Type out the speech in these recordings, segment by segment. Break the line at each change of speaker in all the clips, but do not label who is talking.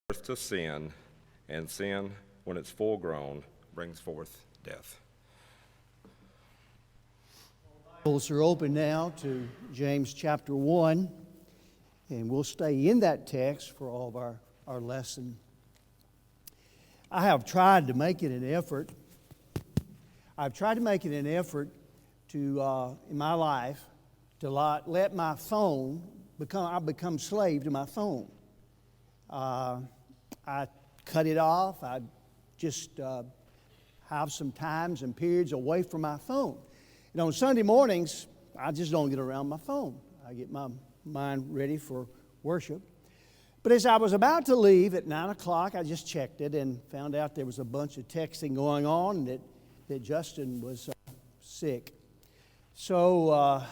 To sin, and sin, when it's full grown, brings forth death.
Bibles are open now to James chapter 1, and we'll stay in that text for all of our lesson. I have tried to make it an effort. To, in my life, to let my phone I've become slave to my phone. I cut it off. I just have some times and periods away from my phone. And on Sunday mornings, I just don't get around my phone. I get my mind ready for worship. But as I was about to leave at 9 o'clock, I just checked it and found out there was a bunch of texting going on and that Justin was sick. So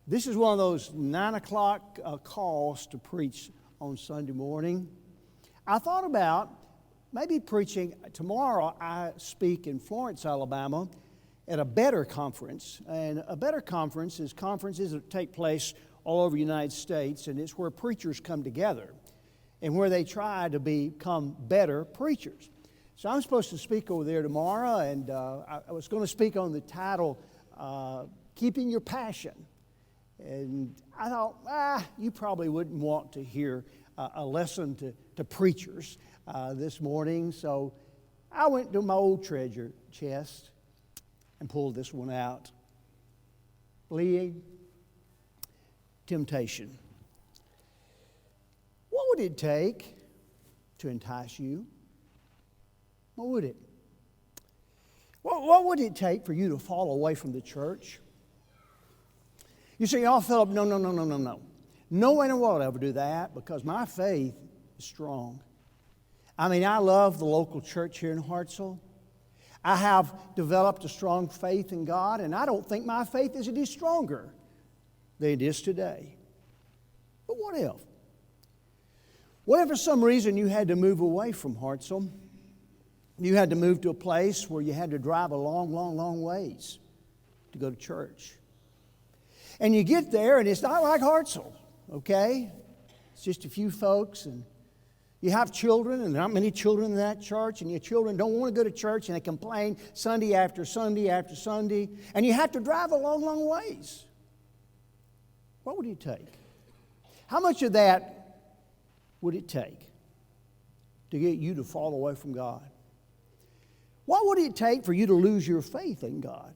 this is one of those 9 o'clock calls to preach on Sunday morning. I thought about maybe preaching. Tomorrow I speak in Florence, Alabama at a Better Conference. And a Better Conference is conferences that take place all over the United States, and it's where preachers come together and where they try to become better preachers. So I'm supposed to speak over there tomorrow, and I was going to speak on the title, Keeping Your Passion. And I thought, you probably wouldn't want to hear a lesson to preachers this morning. So I went to my old treasure chest and pulled this one out. Fleeing temptation. What would it take to entice you? What would it? What would it take for you to fall away from the church? You say, oh, Phillip, no. No way in the world I'll ever do that because my faith is strong. I mean, I love the local church here in Hartselle. I have developed a strong faith in God, and I don't think my faith is any stronger than it is today. But what if? What if for some reason you had to move away from Hartselle? You had to move to a place where you had to drive a long ways to go to church. And you get there, and it's not like Hartselle, okay? It's just a few folks, and you have children, and there aren't many children in that church, and your children don't want to go to church, and they complain Sunday after Sunday after Sunday, and you have to drive a long ways. What would it take? How much of that would it take to get you to fall away from God? What would it take for you to lose your faith in God?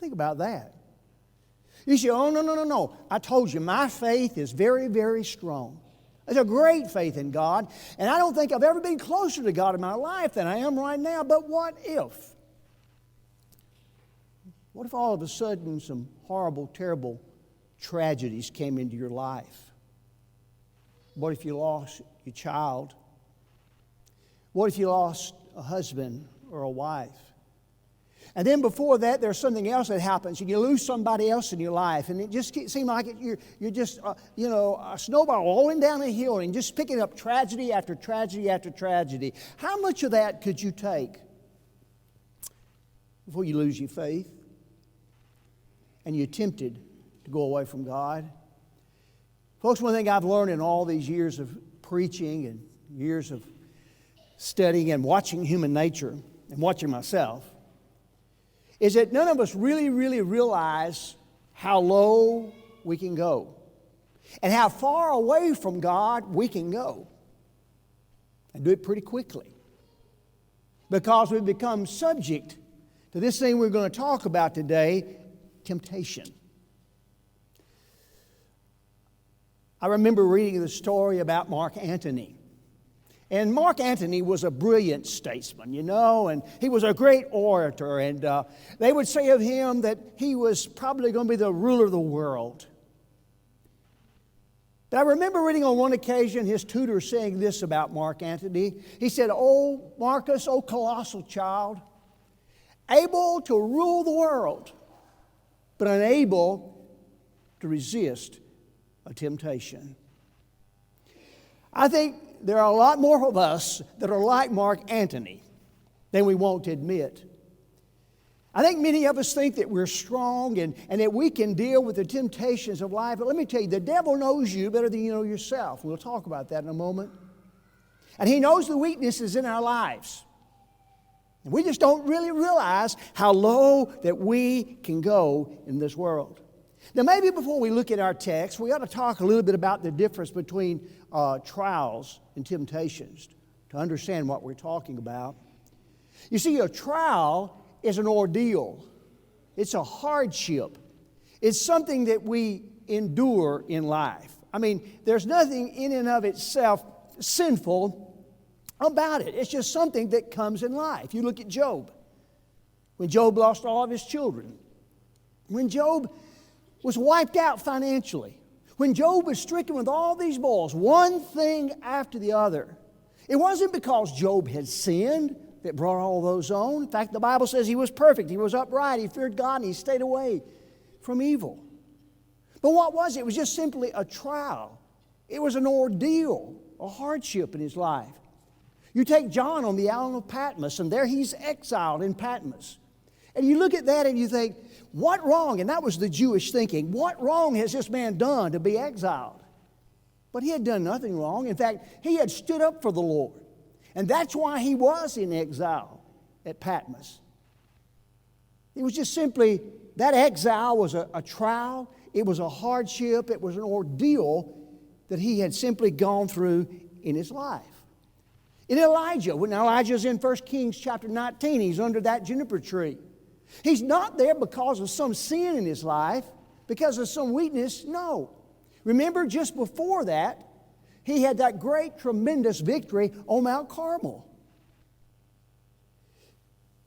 Think about that. You say, oh, no. I told you, my faith is very, very strong. There's a great faith in God, and I don't think I've ever been closer to God in my life than I am right now. But what if? What if all of a sudden some horrible, terrible tragedies came into your life? What if you lost your child? What if you lost a husband or a wife? And then before that, there's something else that happens, and you lose somebody else in your life, and it just seems like you're just, a snowball rolling down a hill and just picking up tragedy after tragedy after tragedy. How much of that could you take before you lose your faith and you're tempted to go away from God? Folks, one thing I've learned in all these years of preaching and years of studying and watching human nature and watching myself is that none of us really realize how low we can go and how far away from God we can go, and do it pretty quickly because we've become subject to this thing we're going to talk about today, temptation. I remember reading the story about Mark Antony. And Mark Antony was a brilliant statesman, and he was a great orator. And they would say of him that he was probably going to be the ruler of the world. But I remember reading on one occasion his tutor saying this about Mark Antony. He said, "Oh, Marcus, oh colossal child, able to rule the world, but unable to resist a temptation." I think there are a lot more of us that are like Mark Antony than we want to admit. I think many of us think that we're strong and that we can deal with the temptations of life. But let me tell you, the devil knows you better than you know yourself. We'll talk about that in a moment. And He knows the weaknesses in our lives. And we just don't really realize how low that we can go in this world. Now, maybe before we look at our text, we ought to talk a little bit about the difference between trials and temptations to understand what we're talking about. You see, a trial is an ordeal. It's a hardship. It's something that we endure in life. I mean, there's nothing in and of itself sinful about it. It's just something that comes in life. You look at Job. When Job lost all of his children. When Job was wiped out financially. When Job was stricken with all these boils, one thing after the other. It wasn't because Job had sinned that brought all those on. In fact, the Bible says he was perfect. He was upright. He feared God and he stayed away from evil. But what was it? It was just simply a trial. It was an ordeal, a hardship in his life. You take John on the island of Patmos, and there he's exiled in Patmos. And you look at that and you think, what wrong? And that was the Jewish thinking. What wrong has this man done to be exiled? But he had done nothing wrong. In fact, he had stood up for the Lord. And that's why he was in exile at Patmos. It was just simply, that exile was a trial. It was a hardship. It was an ordeal that he had simply gone through in his life. In Elijah, when Elijah's in 1 Kings chapter 19, he's under that juniper tree. He's not there because of some sin in his life, because of some weakness. No. Remember, just before that, he had that great, tremendous victory on Mount Carmel.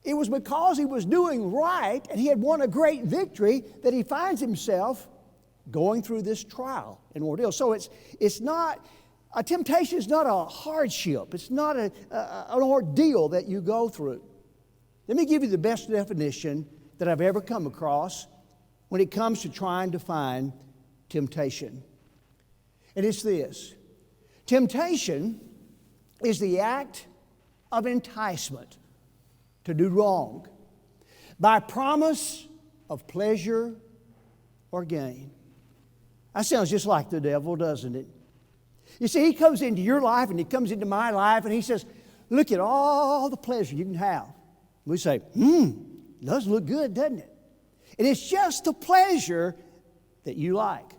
It was because he was doing right and he had won a great victory that he finds himself going through this trial and ordeal. So it's not, a temptation is not a hardship. It's not an ordeal that you go through. Let me give you the best definition that I've ever come across when it comes to trying to find temptation. And it's this. Temptation is the act of enticement to do wrong by promise of pleasure or gain. That sounds just like the devil, doesn't it? You see, he comes into your life and he comes into my life and he says, look at all the pleasure you can have. We say, does look good, doesn't it? And it's just the pleasure that you like.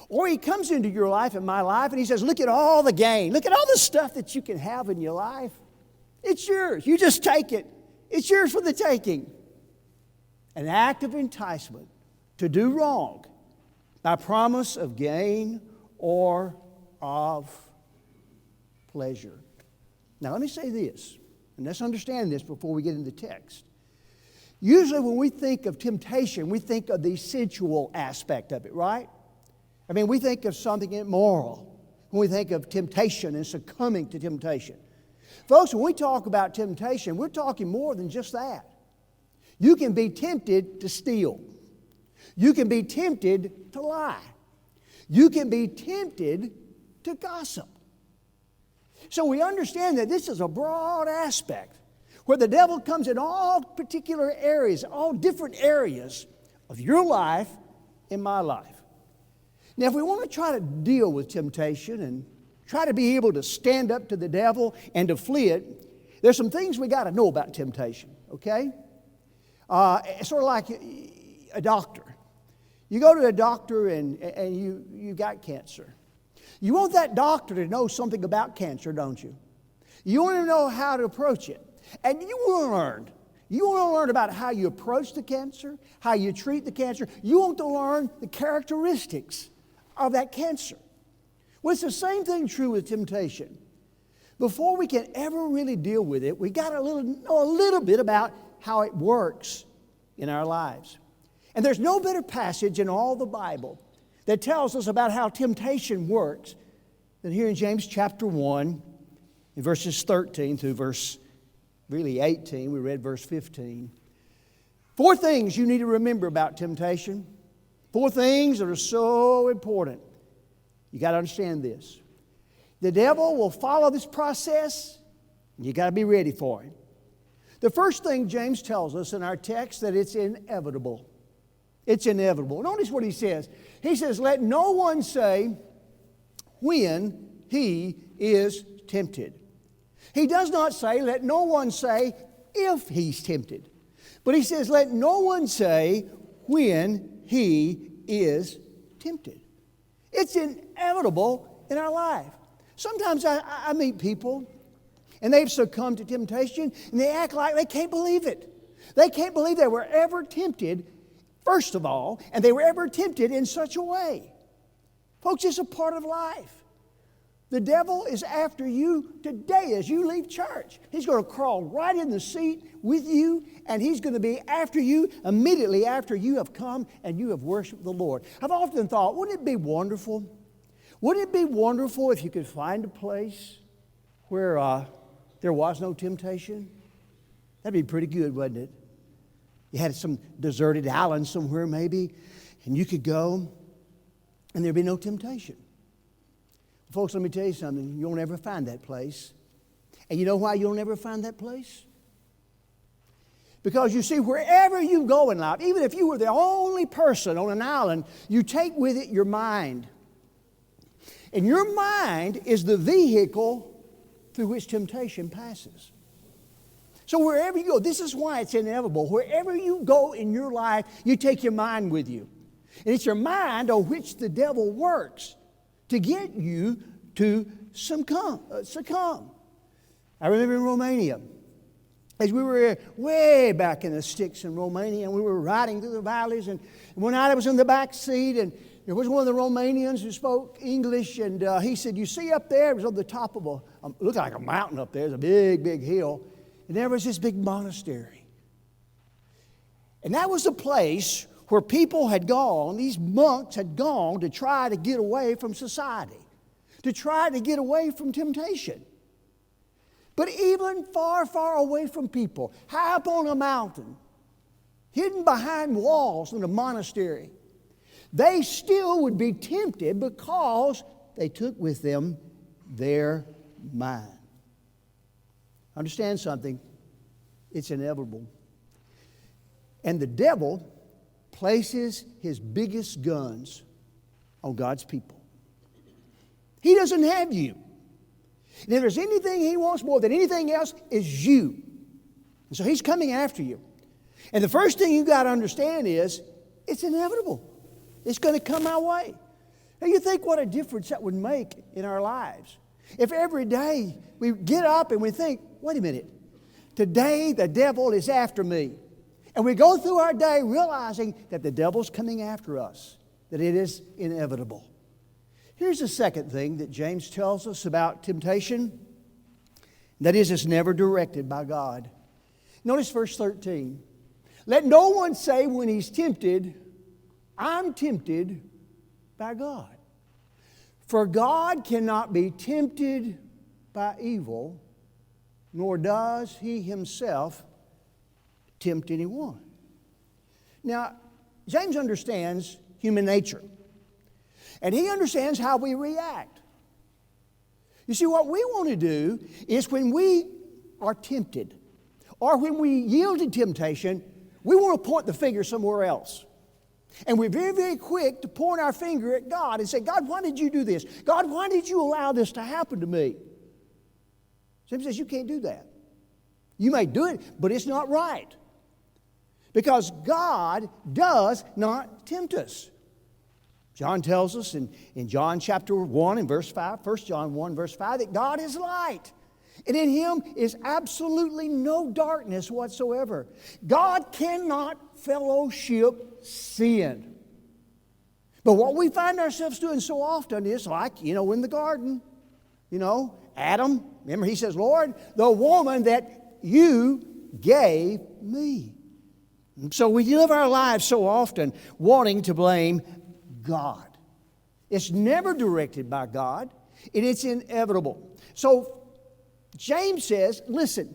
Or he comes into your life and my life and he says, look at all the gain. Look at all the stuff that you can have in your life. It's yours. You just take it. It's yours for the taking. An act of enticement to do wrong by promise of gain or of pleasure. Now let me say this, and let's understand this before we get into the text. Usually when we think of temptation, we think of the sensual aspect of it, right? I mean, we think of something immoral when we think of temptation and succumbing to temptation. Folks, when we talk about temptation, we're talking more than just that. You can be tempted to steal. You can be tempted to lie. You can be tempted to gossip. So we understand that this is a broad aspect where the devil comes in all particular areas, all different areas of your life and my life. Now, if we want to try to deal with temptation and try to be able to stand up to the devil and to flee it, there's some things we got to know about temptation, okay? It's sort of like a doctor. You go to a doctor and you got cancer. You want that doctor to know something about cancer, don't you? You want to know how to approach it. And you want to learn. You want to learn about how you approach the cancer, how you treat the cancer. You want to learn the characteristics of that cancer. Well, it's the same thing true with temptation. Before we can ever really deal with it, we got to know a little bit about how it works in our lives. And there's no better passage in all the Bible that tells us about how temptation works than here in James chapter 1, in verses 13 through verse 18. We read verse 15. 4 things you need to remember about temptation. 4 things that are so important. You got to understand this. The devil will follow this process, and you got to be ready for him. The first thing James tells us in our text, that it's inevitable. It's inevitable. Notice what he says. He says, let no one say when he is tempted. He does not say, let no one say if he's tempted. But he says, let no one say when he is tempted. It's inevitable in our life. Sometimes I meet people, and they've succumbed to temptation, and they act like they can't believe it. They can't believe they were ever tempted, first of all, and they were ever tempted in such a way. Folks, it's a part of life. The devil is after you today as you leave church. He's going to crawl right in the seat with you, and he's going to be after you immediately after you have come and you have worshiped the Lord. I've often thought, wouldn't it be wonderful? Wouldn't it be wonderful if you could find a place where there was no temptation? That'd be pretty good, wouldn't it? You had some deserted island somewhere maybe, and you could go, and there'd be no temptation. Folks, let me tell you something. You'll never find that place. And you know why you'll never find that place? Because you see, wherever you go in life, even if you were the only person on an island, you take with it your mind. And your mind is the vehicle through which temptation passes. So wherever you go, this is why it's inevitable. Wherever you go in your life, you take your mind with you. And it's your mind on which the devil works to get you to succumb. I remember in Romania, as we were way back in the sticks in Romania, and we were riding through the valleys, and one night I was in the back seat, and there was one of the Romanians who spoke English, and he said, you see up there, it was on the top of it looked like a mountain up there, it was a big, big hill, and there was this big monastery. And that was the place where people had gone, these monks had gone to try to get away from society, to try to get away from temptation. But even far, far away from people, high up on a mountain, hidden behind walls in a monastery, they still would be tempted because they took with them their mind. Understand something, it's inevitable. And the devil places his biggest guns on God's people. He doesn't have you. And if there's anything he wants more than anything else, is you. And so he's coming after you. And the first thing you've got to understand is it's inevitable. It's going to come our way. Now you think what a difference that would make in our lives. If every day we get up and we think, wait a minute, today the devil is after me. And we go through our day realizing that the devil's coming after us, that it is inevitable. Here's the second thing that James tells us about temptation. That is, it's never directed by God. Notice verse 13. Let no one say when he's tempted, I'm tempted by God. For God cannot be tempted by evil, nor does he himself tempt anyone. Now, James understands human nature. And he understands how we react. You see, what we want to do is when we are tempted, or when we yield to temptation, we want to point the finger somewhere else. And we're very, very quick to point our finger at God and say, God, why did you do this? God, why did you allow this to happen to me? James says, you can't do that. You may do it, but it's not right. Because God does not tempt us. John tells us in John chapter 1 and verse 5, 1 John 1 verse 5, that God is light. And in Him is absolutely no darkness whatsoever. God cannot fellowship sin. But what we find ourselves doing so often is like, in the garden, Adam, remember he says, Lord, the woman that you gave me. So we live our lives so often wanting to blame God. It's never directed by God, and it's inevitable. So James says, listen,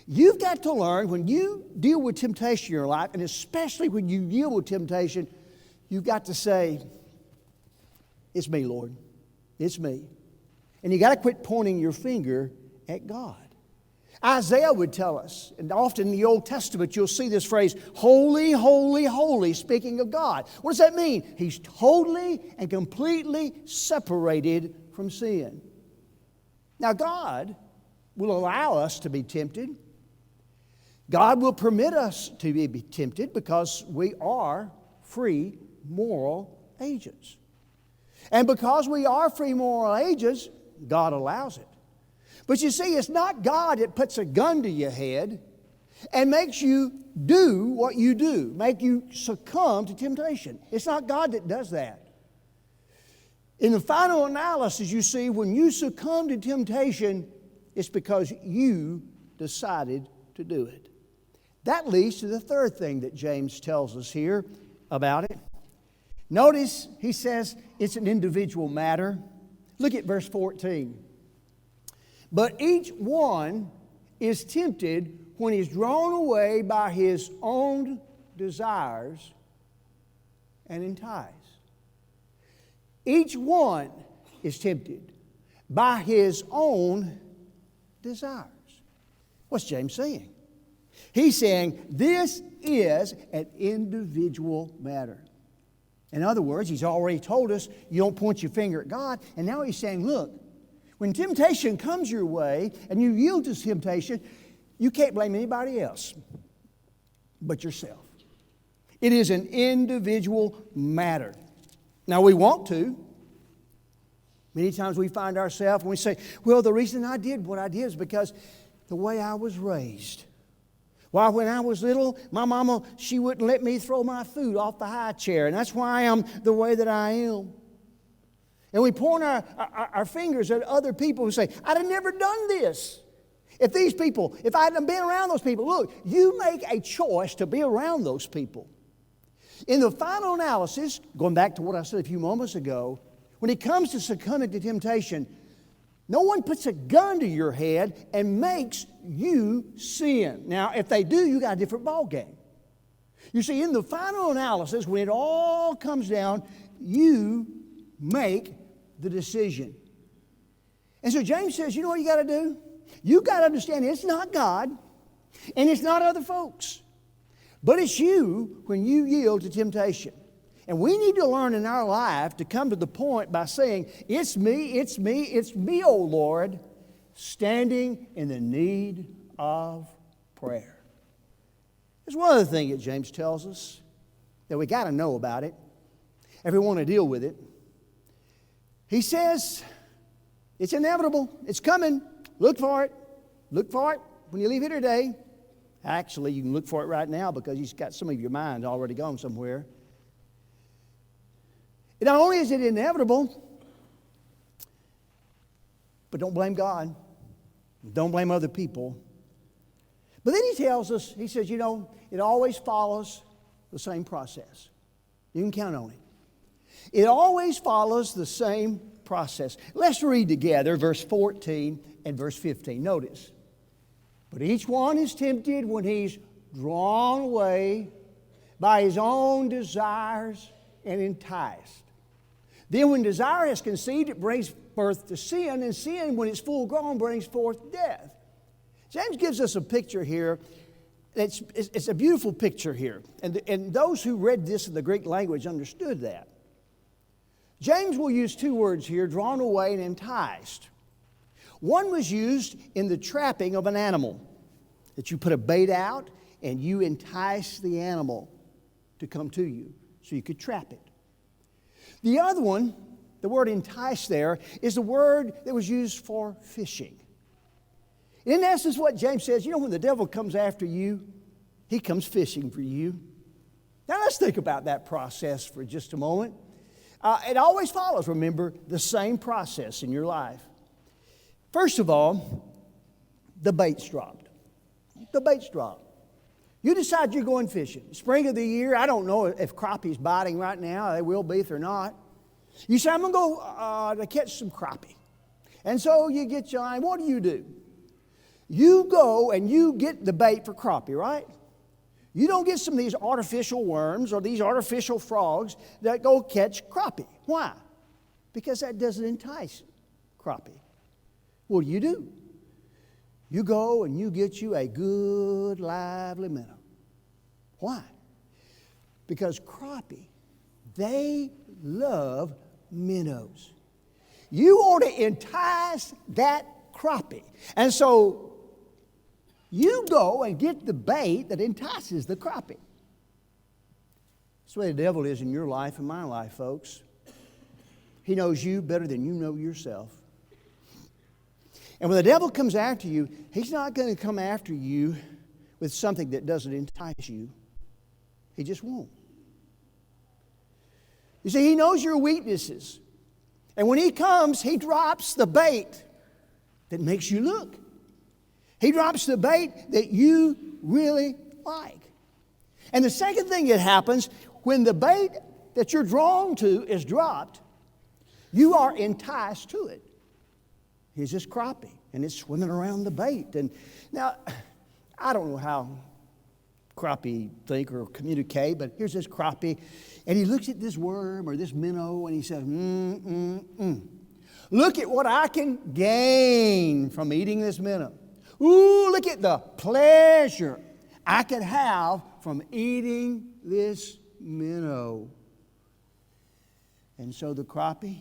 you've got to learn when you deal with temptation in your life, and especially when you deal with temptation, you've got to say, it's me, Lord. It's me. And you got to quit pointing your finger at God. Isaiah would tell us, and often in the Old Testament you'll see this phrase, holy, holy, holy, speaking of God. What does that mean? He's totally and completely separated from sin. Now God will allow us to be tempted. God will permit us to be tempted because we are free moral agents. And because we are free moral agents, God allows it. But you see, it's not God that puts a gun to your head and makes you do what you do, make you succumb to temptation. It's not God that does that. In the final analysis, you see, when you succumb to temptation, it's because you decided to do it. That leads to the third thing that James tells us here about it. Notice he says it's an individual matter. Look at verse 14. But each one is tempted when he's drawn away by his own desires and enticed. Each one is tempted by his own desires. What's James saying? He's saying this is an individual matter. In other words, he's already told us you don't point your finger at God. And now he's saying, look, when temptation comes your way and you yield to temptation, you can't blame anybody else but yourself. It is an individual matter. Now, we want to. Many times we find ourselves and we say, well, the reason I did what I did is because the way I was raised. Why, when I was little, my mama, she wouldn't let me throw my food off the high chair, and that's why I am the way that I am. And we point our fingers at other people who say, I'd have never done this. If I hadn't been around those people, look, you make a choice to be around those people. In the final analysis, going back to what I said a few moments ago, when it comes to succumbing to temptation, no one puts a gun to your head and makes you sin. Now, if they do, you got a different ballgame. You see, in the final analysis, when it all comes down, you make the decision. And so James says, you know what you got to do? You got to understand it's not God and it's not other folks, but it's you when you yield to temptation. And we need to learn in our life to come to the point by saying, it's me, it's me, it's me, O Lord, standing in the need of prayer. There's one other thing that James tells us that we got to know about it if we want to deal with it. He says, it's inevitable, it's coming, look for it. Look for it when you leave here today. Actually, you can look for it right now because you've got some of your mind already gone somewhere. And not only is it inevitable, but don't blame God. Don't blame other people. But then he tells us, he says, you know, it always follows the same process. You can count on it. It always follows the same process. Let's read together verse 14 and verse 15. Notice. But each one is tempted when he's drawn away by his own desires and enticed. Then when desire is conceived, it brings birth to sin, and sin, when it's full grown, brings forth death. James gives us a picture here. It's a beautiful picture here. And those who read this in the Greek language understood that. James will use two words here, drawn away and enticed. One was used in the trapping of an animal, that you put a bait out and you entice the animal to come to you so you could trap it. The other one, the word entice there, is the word that was used for fishing. In essence, what James says, you know, when the devil comes after you, he comes fishing for you. Now let's think about that process for just a moment. It always follows, remember, the same process in your life. First of all, the bait's dropped. The bait's dropped. You decide you're going fishing. Spring of the year, I don't know if crappie's biting right now. They will be if they're not. You say, I'm going to go to catch some crappie. And so you get your line. What do? You go and you get the bait for crappie, right? You don't get some of these artificial worms or these artificial frogs that go catch crappie. Why? Because that doesn't entice crappie. What do? You go and you get you a good, lively minnow. Why? Because crappie, they love minnows. You want to entice that crappie. And so you go and get the bait that entices the crappie. That's the way the devil is in your life and my life, folks. He knows you better than you know yourself. And when the devil comes after you, he's not going to come after you with something that doesn't entice you. He just won't. You see, he knows your weaknesses. And when he comes, he drops the bait that makes you look. He drops the bait that you really like. And the second thing that happens, when the bait that you're drawn to is dropped, you are enticed to it. Here's this crappie, and it's swimming around the bait. And now, I don't know how crappie think or communicate, but here's this crappie, and he looks at this worm or this minnow, and he says, Look at what I can gain from eating this minnow. Ooh, look at the pleasure I could have from eating this minnow. And so the crappie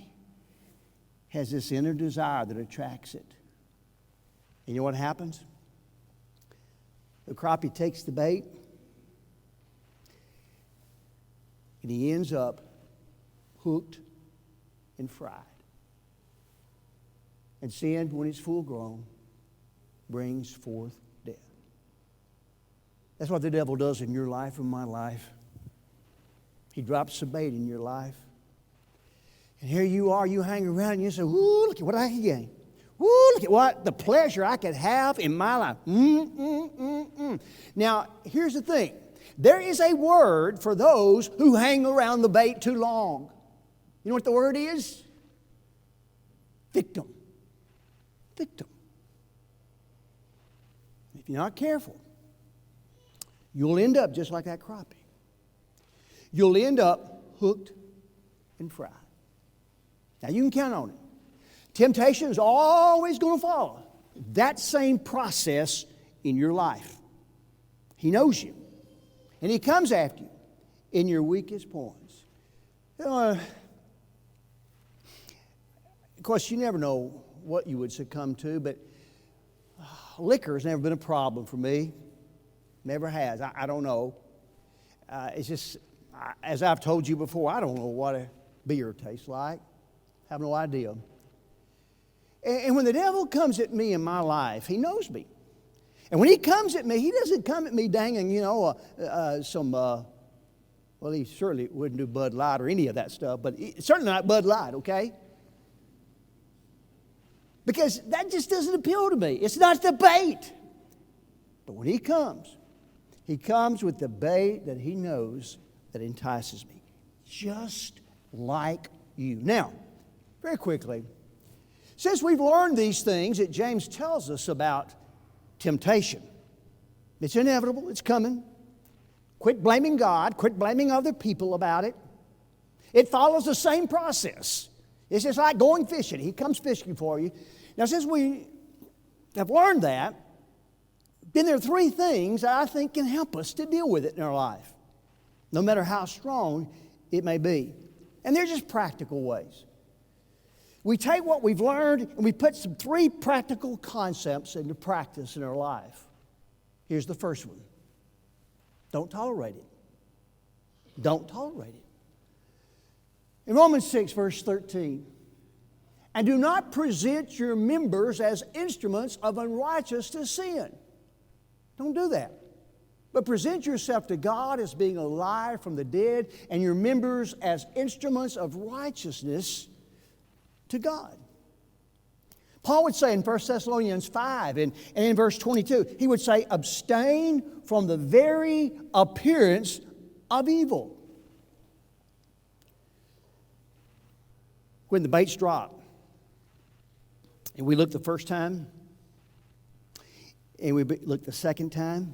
has this inner desire that attracts it. And you know what happens? The crappie takes the bait, and he ends up hooked and fried. And sin, when it's full grown, brings forth death. That's what the devil does in your life and my life. He drops the bait in your life. And here you are, you hang around and you say, Ooh, look at what I can gain. Ooh, look at what the pleasure I could have in my life. Now, here's the thing. There is a word for those who hang around the bait too long. You know what the word is? Victim. Victim. If you're not careful, you'll end up just like that crappie. You'll end up hooked and fried. Now, you can count on it. Temptation is always going to follow that same process in your life. He knows you. And he comes after you in your weakest points. Of course, you never know what you would succumb to, but liquor has never been a problem for me. Never has. I don't know. It's just, as I've told you before, I don't know what a beer tastes like. I have no idea. And when the devil comes at me in my life, he knows me. And when he comes at me, he doesn't come at me dangling, well, he certainly wouldn't do Bud Light or any of that stuff, but certainly not Bud Light, okay? Because that just doesn't appeal to me. It's not the bait. But when he comes with the bait that he knows that entices me, just like you. Now, very quickly, since we've learned these things that James tells us about temptation, it's inevitable, it's coming. Quit blaming God, quit blaming other people about it. It follows the same process. It's just like going fishing. He comes fishing for you. Now, since we have learned that, then there are three things that I think can help us to deal with it in our life, no matter how strong it may be. And they're just practical ways. We take what we've learned and we put some three practical concepts into practice in our life. Here's the first one. Don't tolerate it. Don't tolerate it. In Romans 6, verse 13, and do not present your members as instruments of unrighteousness to sin. Don't do that. But present yourself to God as being alive from the dead, and your members as instruments of righteousness to God. Paul would say in 1 Thessalonians 5 and in verse 22, he would say, abstain from the very appearance of evil. When the bait's dropped, and we look the first time, and we look the second time,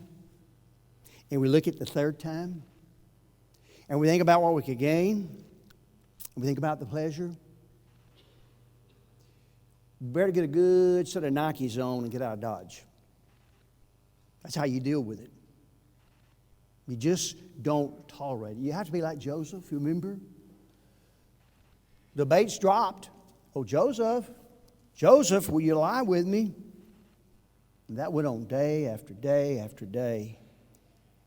and we look at the third time, and we think about what we could gain, and we think about the pleasure, we better get a good set of Nikes on and get out of Dodge. That's how you deal with it. You just don't tolerate it. You have to be like Joseph, you remember? The bait's dropped. Oh, Joseph, Joseph, will you lie with me? And that went on day after day after day.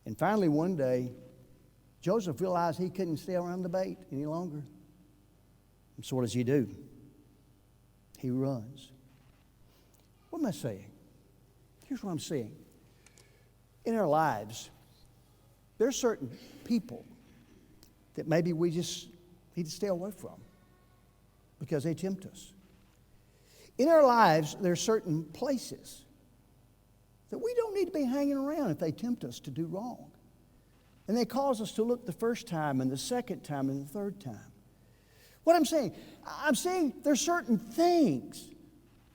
And finally, one day, Joseph realized he couldn't stay around the bait any longer. And so what does he do? He runs. What am I saying? Here's what I'm saying. In our lives, there are certain people that maybe we just need to stay away from because they tempt us. In our lives, there are certain places that we don't need to be hanging around if they tempt us to do wrong. And they cause us to look the first time and the second time and the third time. What I'm saying there's certain things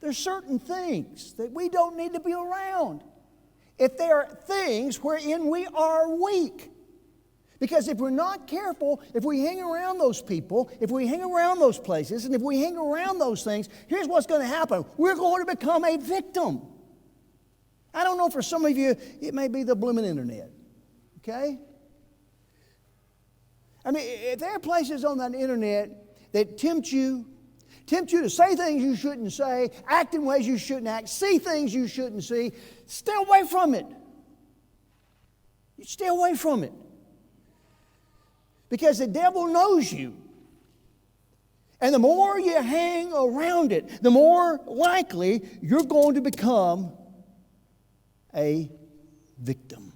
that we don't need to be around if they are things wherein we are weak. Because if we're not careful, if we hang around those people, if we hang around those places, and if we hang around those things, here's what's going to happen. We're going to become a victim. I don't know, for some of you, it may be the blooming internet. Okay? I mean, if there are places on that internet that tempt you to say things you shouldn't say, act in ways you shouldn't act, see things you shouldn't see, stay away from it. Stay away from it. Because the devil knows you. And the more you hang around it, the more likely you're going to become a victim.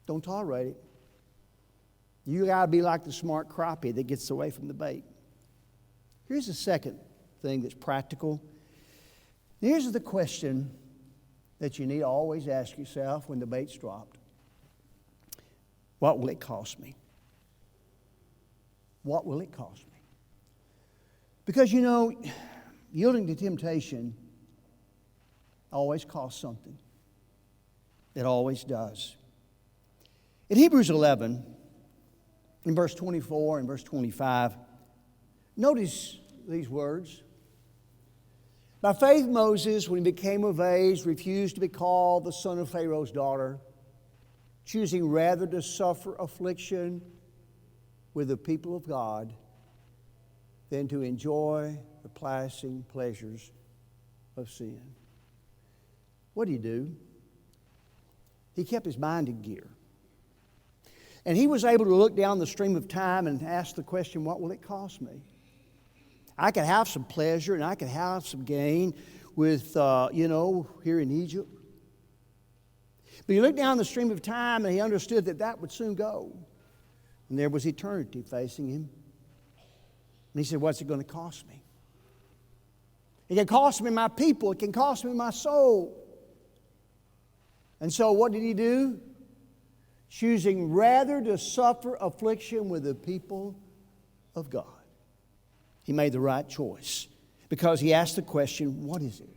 Don't tolerate it. You got to be like the smart crappie that gets away from the bait. Here's the second thing that's practical. Here's the question that you need to always ask yourself when the bait's dropped. What will it cost me? What will it cost me? Because, you know, yielding to temptation always costs something. It always does. In Hebrews 11, in verse 24 and verse 25, notice these words. By faith, Moses, when he became of age, refused to be called the son of Pharaoh's daughter, choosing rather to suffer affliction with the people of God than to enjoy the passing pleasures of sin. What did he do? He kept his mind in gear. And he was able to look down the stream of time and ask the question, what will it cost me? I could have some pleasure and I could have some gain with, here in Egypt. But he looked down the stream of time and he understood that that would soon go. And there was eternity facing him. And he said, what's it going to cost me? It can cost me my people. It can cost me my soul. And so what did he do? Choosing rather to suffer affliction with the people of God. He made the right choice because he asked the question, what is it?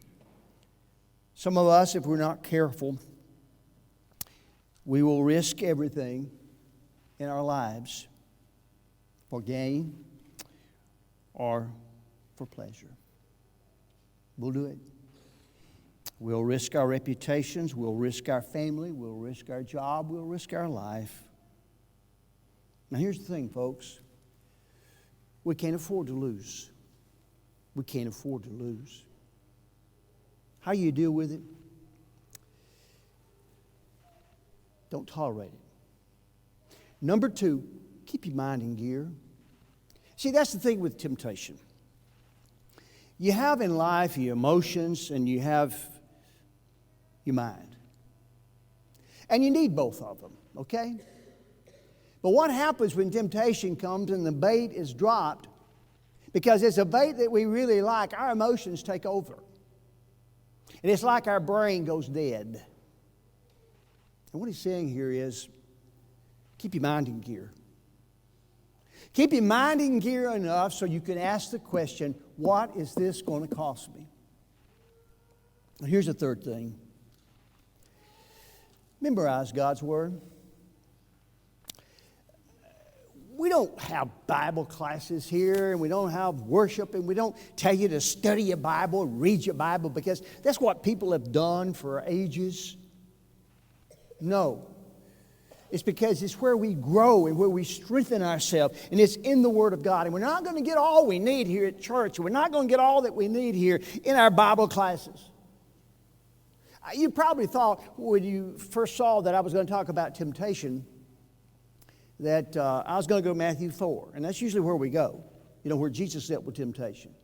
Some of us, if we're not careful, we will risk everything in our lives for gain or for pleasure. We'll do it. We'll risk our reputations. We'll risk our family. We'll risk our job. We'll risk our life. Now, here's the thing, folks. We can't afford to lose. We can't afford to lose. How you deal with it? Don't tolerate it. Number 2, keep your mind in gear. See, that's the thing with temptation. You have in life your emotions and you have your mind. And you need both of them, okay? But what happens when temptation comes and the bait is dropped? Because it's a bait that we really like, our emotions take over. And it's like our brain goes dead. And what he's saying here is, keep your mind in gear. Keep your mind in gear enough so you can ask the question, what is this going to cost me? And here's the third thing. Memorize God's Word. We don't have Bible classes here, and we don't have worship, and we don't tell you to study your Bible, read your Bible, because that's what people have done for ages. No. It's because it's where we grow and where we strengthen ourselves, and it's in the Word of God. And we're not going to get all we need here at church. We're not going to get all that we need here in our Bible classes. You probably thought when you first saw that I was going to talk about temptation that I was going to go to Matthew 4. And that's usually where we go, where Jesus dealt with temptation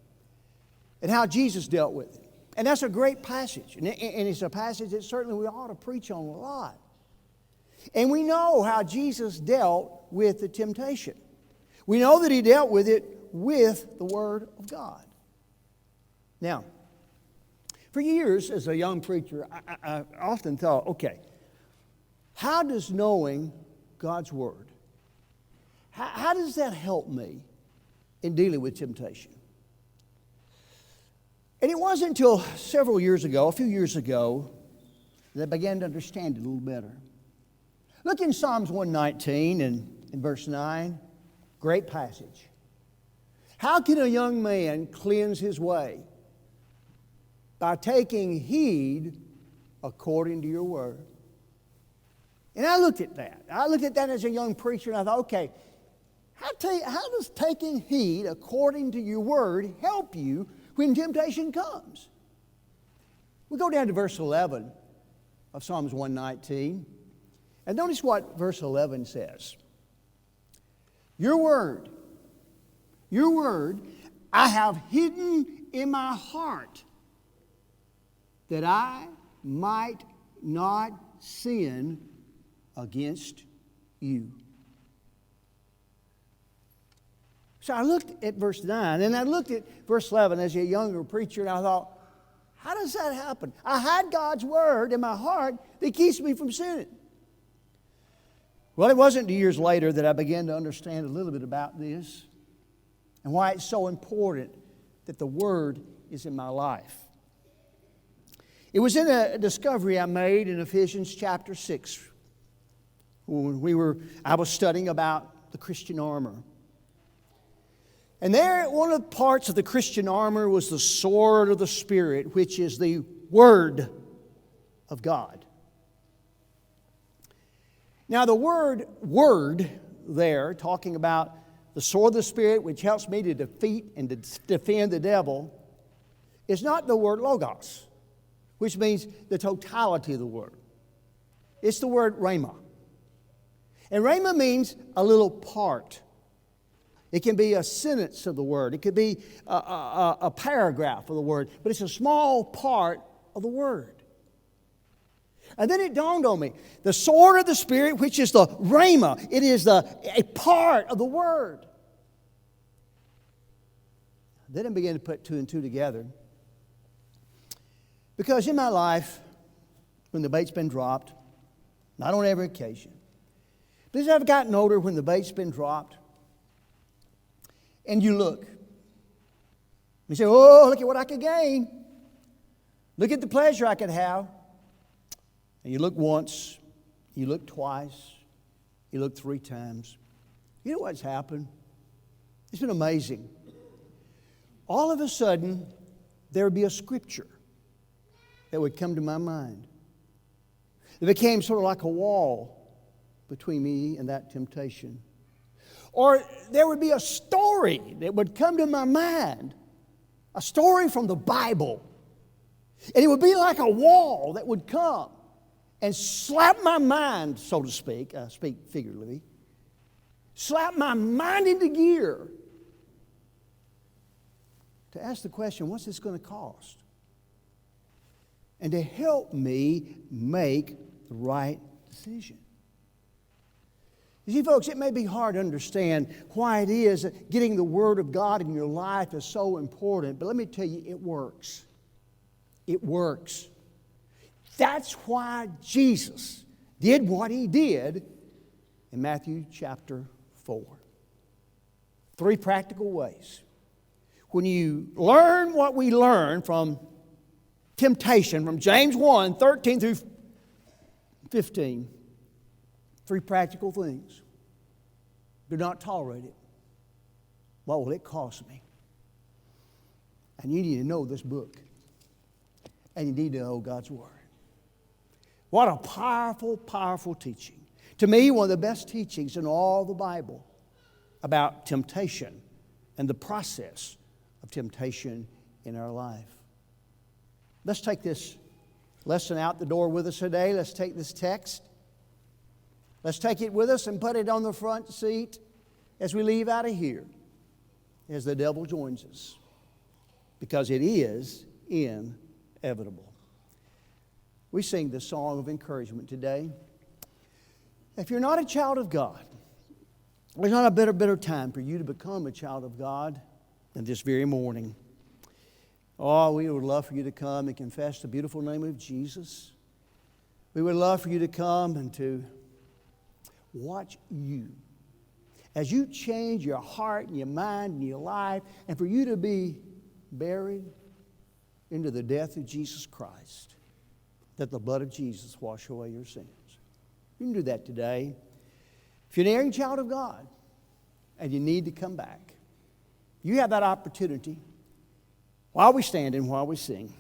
and how Jesus dealt with it. And that's a great passage. And it's a passage that certainly we ought to preach on a lot. And we know how Jesus dealt with the temptation. We know that He dealt with it with the Word of God. Now, for years as a young preacher, I often thought, okay, how does knowing God's Word, how does that help me in dealing with temptation? And it wasn't until several years ago, a few years ago, that I began to understand it a little better. Look in Psalms 119 and in verse 9, great passage. How can a young man cleanse his way? By taking heed according to your word. And I looked at that. I looked at that as a young preacher, and I thought, okay, how does taking heed according to your word help you when temptation comes? We go down to verse 11 of Psalms 119. And notice what verse 11 says. Your word, I have hidden in my heart that I might not sin against you. So I looked at verse 9, and I looked at verse 11 as a younger preacher, and I thought, how does that happen? I had God's word in my heart that keeps me from sinning. Well, it wasn't years later that I began to understand a little bit about this and why it's so important that the Word is in my life. It was in a discovery I made in Ephesians chapter 6 when I was studying about the Christian armor. And there, one of the parts of the Christian armor was the sword of the Spirit, which is the Word of God. Now, the word there, talking about the sword of the Spirit, which helps me to defeat and to defend the devil, is not the word logos, which means the totality of the word. It's the word rhema. And rhema means a little part. It can be a sentence of the word. It could be a paragraph of the word, but it's a small part of the word. And then it dawned on me, the sword of the Spirit, which is the rhema, it is a part of the Word. Then I began to put two and two together. Because in my life, when the bait's been dropped, not on every occasion, but as I've gotten older, when the bait's been dropped, and you look, you say, oh, look at what I could gain. Look at the pleasure I could have. And you look once, you look twice, you look 3 times. You know what's happened? It's been amazing. All of a sudden, there would be a scripture that would come to my mind. It became sort of like a wall between me and that temptation. Or there would be a story that would come to my mind, a story from the Bible. And it would be like a wall that would come and slap my mind, so to speak, I speak figuratively, slap my mind into gear to ask the question, what's this going to cost? And to help me make the right decision. You see, folks, it may be hard to understand why it is that getting the Word of God in your life is so important, but let me tell you, it works. It works. That's why Jesus did what He did in Matthew chapter 4. 3 practical ways. When you learn what we learn from temptation, from James 1, 13 through 15, 3 practical things. Do not tolerate it. What will it cost me? And you need to know this book. And you need to know God's Word. What a powerful, powerful teaching. To me, one of the best teachings in all the Bible about temptation and the process of temptation in our life. Let's take this lesson out the door with us today. Let's take this text. Let's take it with us and put it on the front seat as we leave out of here, as the devil joins us, because it is inevitable. We sing the song of encouragement today. If you're not a child of God, there's not a better time for you to become a child of God than this very morning. Oh, we would love for you to come and confess the beautiful name of Jesus. We would love for you to come and to watch you as you change your heart and your mind and your life, and for you to be buried into the death of Jesus Christ, that the blood of Jesus wash away your sins. You can do that today. If you're an erring child of God and you need to come back, you have that opportunity while we stand and while we sing.